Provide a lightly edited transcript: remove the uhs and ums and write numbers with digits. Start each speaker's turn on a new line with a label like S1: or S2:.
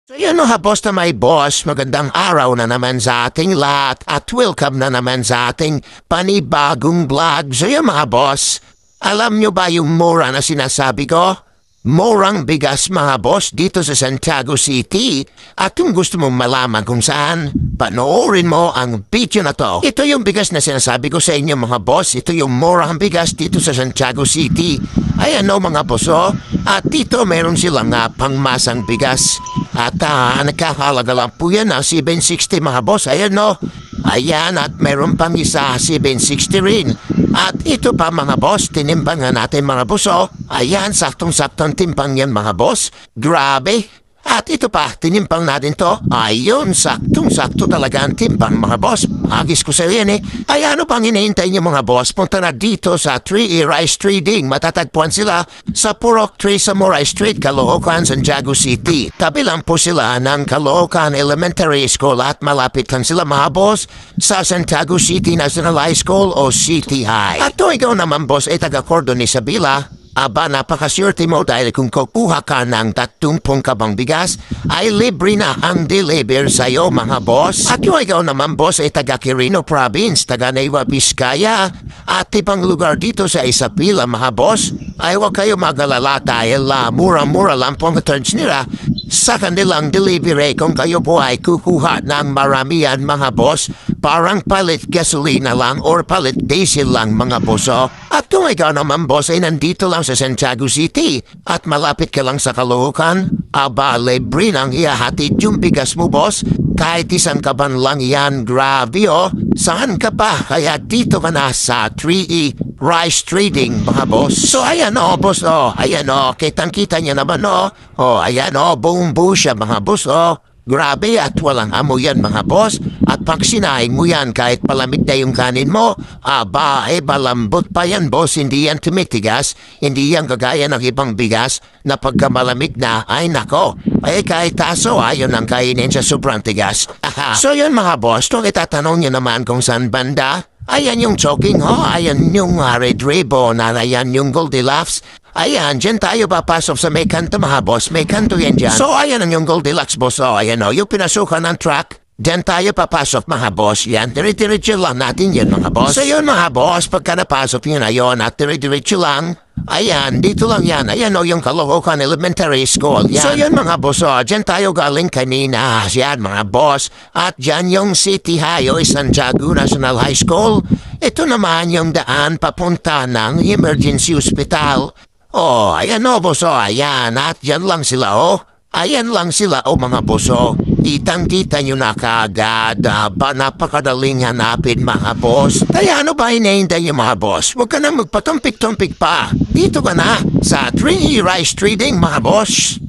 S1: So yun mga boss na may boss, magandang araw na naman sa ating lahat at welcome na naman sa ating panibagong vlog. So yun mga boss, alam nyo ba yung mura na sinasabi ko? Murang bigas mga boss dito sa Santiago City. At kung gusto mong malaman kung saan, panoorin mo ang video na to. Ito yung bigas na sinasabi ko sa inyo mga boss. Ito yung murang bigas dito sa Santiago City. Ayan o mga boss o. At dito meron silang pangmasang bigas. At nakakahalaga lang po yan ng 760 mga boss. Ayan o. Ayan at meron pang isa 760 rin. At ito pa mga boss, tinimbangan natin mga boss o. Ayan, saktong-saktong timpang yan mga boss. Grabe. At ito pa, tinimpang natin to. Ayun, saktong-sakto talaga ang timpang mga boss. Agis ko sa yan eh. Ay ano pang hinihintay niyo mga boss? Punta na dito sa 3E Rice Trading. Matatagpuan sila sa Purok 3 Samurai Street, Caloocan, Santiago City. Tabi lang po sila ng Caloocan Elementary School at malapit kan sila mga boss sa Santiago City National High School o City High. At to ikaw naman boss ay taga-Cordon Isabela. Aba, napakaswerte mo dahil kung kukuha ka ng 30 kabang bigas, ay libre na ang deliver sa'yo mga boss. At yung ikaw naman boss ay taga Quirino Province, taga Nueva Vizcaya, at ibang lugar dito sa Isabela mga boss, ay huwag kayo mag-alala dahil mura-mura lang po ang returns nila sa kanilang delivery kung kayo po ay kukuha ng maramihan mga boss. Parang palit gasolina lang or palit diesel lang mga boss o. At kung ikaw naman boss ay nandito lang sa Santiago City at malapit ka lang sa Caloocan, aba libre nang ihahatid yung bigas mo boss. Kahit isang kaban lang yan, grabe o. Saan ka pa? Kaya dito ka na sa 3E Rice Trading mga boss. So ayan o boss o, ayan o, kitang-kita niya naman o. O ayan o, buong buo siya mga boss o. Grabe at walang amoy yan mga boss. At pag sinaing mo yan kahit palamig na yung kanin mo, aba malambot pa yan boss. Hindi yan tumitigas. Hindi yan kagaya ng ibang bigas na pagka malamig na, ay nako. Ay kahit taso yun ang kainin sa sobrang tigas. So yun mga boss, kung itatanong nyo naman kung saan banda, ayan yung choking ho, ayan yung Red Ribbon, ayan yung Goldilocks. Ayan, dyan tayo papasok sa may kanto mga boss. May kanto yan dyan. So ayan ang yung Goldilocks boss. O ayan o, yung pinasukan ng truck. Dyan tayo papasok mga boss. Yan, dire-diretso lang natin yan mga boss. So yun mga boss, pagka napasok yun ayon at dire-diretso lang. Ayan, dito lang yan. Ayan o, yung Caloocan Elementary School. Yan. So yun mga boss o, dyan tayo galing kanina. Yan mga boss. At dyan yung City High o Santiago National High School. Ito naman yung daan papunta ng Emergency Hospital. Oh, ayan o, boso, ayan, at yan lang sila, oh. Ayan lang sila, oh, mga boso. Kitang-kita nyo na kaagad, napakadaling hanapin, mga boss. Kaya ano ba hinahintay nyo, mga boss? Huwag ka na magpatumpik-tumpik pa. Dito ka na sa 3E Rice Trading, mga boss.